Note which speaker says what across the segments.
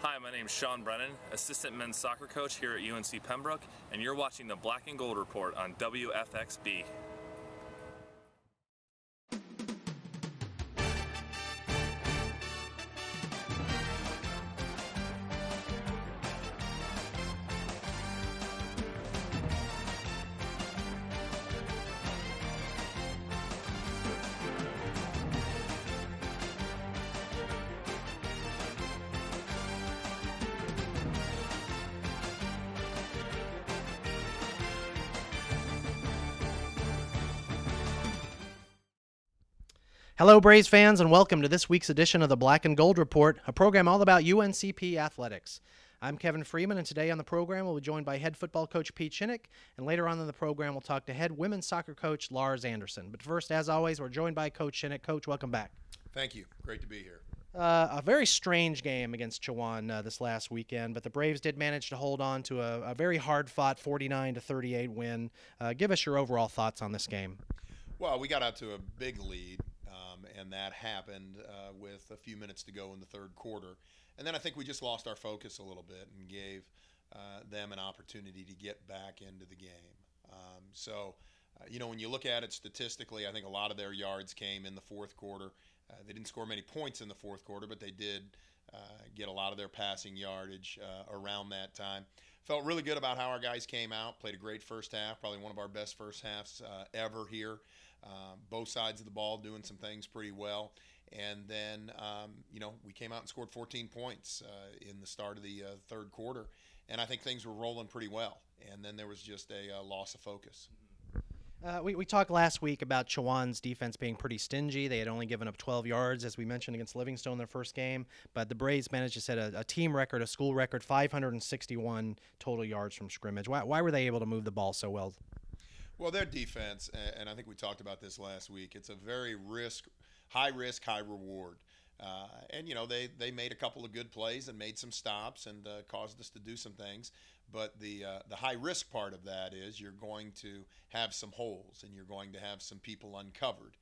Speaker 1: Hi, my name is Sean Brennan, Assistant Men's Soccer Coach here at UNC Pembroke, and you're watching the Black and Gold Report on WFXB.
Speaker 2: Hello, Braves fans, and welcome to this week's edition of the Black and Gold Report, a program all about UNCP athletics. I'm Kevin Freeman, and today on the program we'll be joined by head football coach Pete Shinnick, and later on in the program we'll talk to head women's soccer coach Lars Anderson. But first, as always, we're joined by Coach Shinnick. Coach, welcome back.
Speaker 3: Thank you. Great to be here.
Speaker 2: A very strange game against Chowan this last weekend, but the Braves did manage to hold on to a very hard-fought 49-38 win. Give us your overall thoughts on this game.
Speaker 3: Well, we got out to a big lead. And that happened with a few minutes to go in the third quarter. And then I think we just lost our focus a little bit and gave them an opportunity to get back into the game. When you look at it statistically, I think a lot of their yards came in the fourth quarter. They didn't score many points in the fourth quarter, but they did get a lot of their passing yardage around that time. Felt really good about how our guys came out, played a great first half, probably one of our best first halves ever here. Both sides of the ball doing some things pretty well. And then, we came out and scored 14 points in the start of the third quarter. And I think things were rolling pretty well. And then there was just a loss of focus.
Speaker 2: We talked last week about Chowan's defense being pretty stingy. They had only given up 12 yards, as we mentioned, against Livingstone in their first game. But the Braves managed to set a team record, a school record, 561 total yards from scrimmage. Why were they able to move the ball so well?
Speaker 3: Well, their defense, and I think we talked about this last week, it's a very high risk, high reward. They made a couple of good plays and made some stops and caused us to do some things. But the high risk part of that is you're going to have some holes and you're going to have some people uncovered.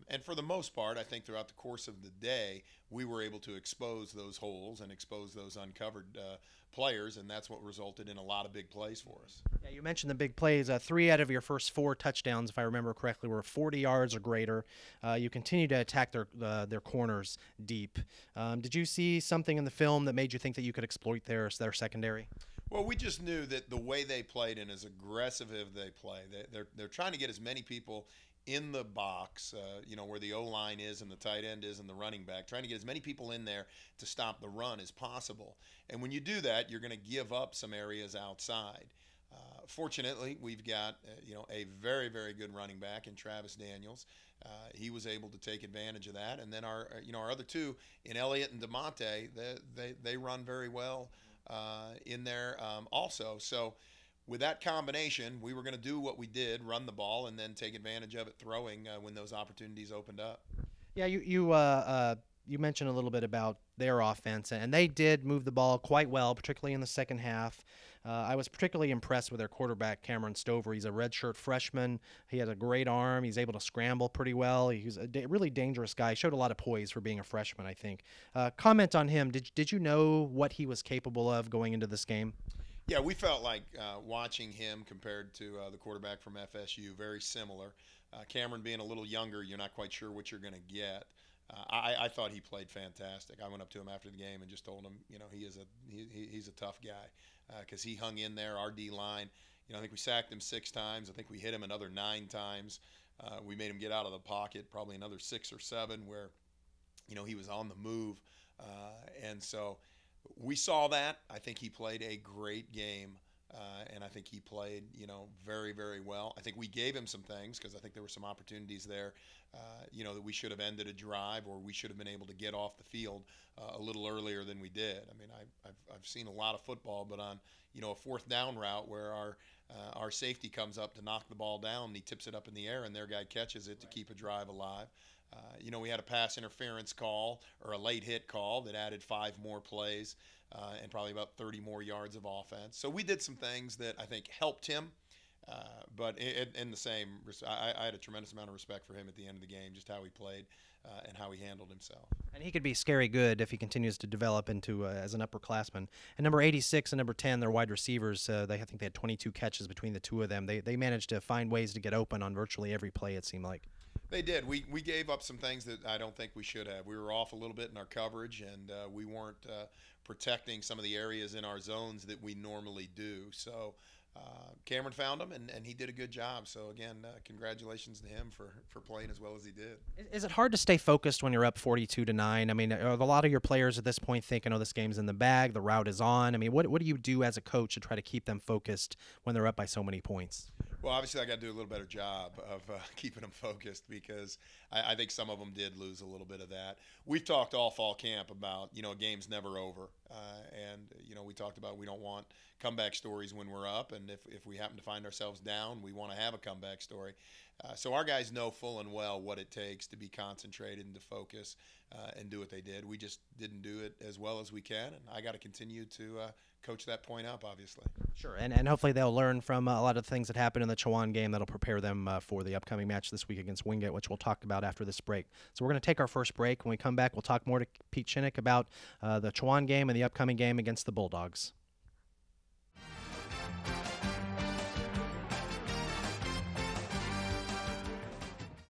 Speaker 3: And for the most part, I think throughout the course of the day, we were able to expose those holes and expose those uncovered players, and that's what resulted in a lot of big plays for us.
Speaker 2: Yeah, you mentioned the big plays. 3 out of your first 4 touchdowns, if I remember correctly, were 40 yards or greater. You continue to attack their corners deep. Did you see something in the film that made you think that you could exploit their secondary?
Speaker 3: Well, we just knew that the way they played and as aggressive as they play, they're trying to get as many people in the box, where the O-line is and the tight end is and the running back, trying to get as many people in there to stop the run as possible. And when you do that, you're going to give up some areas outside. Fortunately, we've got a very, very good running back in Travis Daniels. He was able to take advantage of that. And then our other two, in Elliott and DeMonte, they run very well in there also. So with that combination, we were going to do what we did, run the ball, and then take advantage of it throwing when those opportunities opened up.
Speaker 2: Yeah, you mentioned a little bit about their offense, and they did move the ball quite well, particularly in the second half. I was particularly impressed with their quarterback, Cameron Stover. He's a redshirt freshman. He has a great arm. He's able to scramble pretty well. He's a really dangerous guy. He showed a lot of poise for being a freshman, I think. Comment on him. Did you know what he was capable of going into this game?
Speaker 3: Yeah, we felt like watching him compared to the quarterback from FSU, very similar. Cameron being a little younger, you're not quite sure what you're going to get. I thought he played fantastic. I went up to him after the game and just told him, he's a tough guy because he hung in there. Our D-line, I think we sacked him 6 times. I think we hit him another 9 times. We made him get out of the pocket probably another 6 or 7 where, he was on the move. And so we saw that. I think he played a great game. And I think he played, very, very well. I think we gave him some things because I think there were some opportunities there, that we should have ended a drive or we should have been able to get off the field a little earlier than we did. I mean, I've seen a lot of football, but on, a fourth down route where our safety comes up to knock the ball down, and he tips it up in the air, and their guy catches it to keep a drive alive. We had a pass interference call or a late hit call that added 5 more plays. And probably about 30 more yards of offense. So we did some things that I think helped him But in the same, I had a tremendous amount of respect for him at the end of the game, just how he played and how he handled himself.
Speaker 2: And he could be scary good if he continues to develop into as an upperclassman. And number 86 and number 10, their wide receivers, I think they had 22 catches between the two of them. They managed to find ways to get open on virtually every play, it seemed like.
Speaker 3: They did. We gave up some things that I don't think we should have. We were off a little bit in our coverage, and we weren't protecting some of the areas in our zones that we normally do. So Cameron found him, and he did a good job. So, again, congratulations to him for playing as well as he did.
Speaker 2: Is it hard to stay focused when you're up 42-9? I mean, are a lot of your players at this point thinking, oh, this game's in the bag, the route is on? I mean, what do you do as a coach to try to keep them focused when they're up by so many points?
Speaker 3: Well, obviously, I got to do a little better job of keeping them focused because I think some of them did lose a little bit of that. We've talked all fall camp about, a game's never over. And we talked about we don't want comeback stories when we're up. And if we happen to find ourselves down, we want to have a comeback story. So our guys know full and well what it takes to be concentrated and to focus and do what they did. We just didn't do it as well as we can. And I got to continue to coach that point up, obviously.
Speaker 2: Sure, and hopefully they'll learn from a lot of the things that happened in the Chowan game that'll prepare them for the upcoming match this week against Wingate, which we'll talk about after this break. So we're going to take our first break. When we come back, we'll talk more to Pete Shinnick about the Chowan game and the upcoming game against the Bulldogs.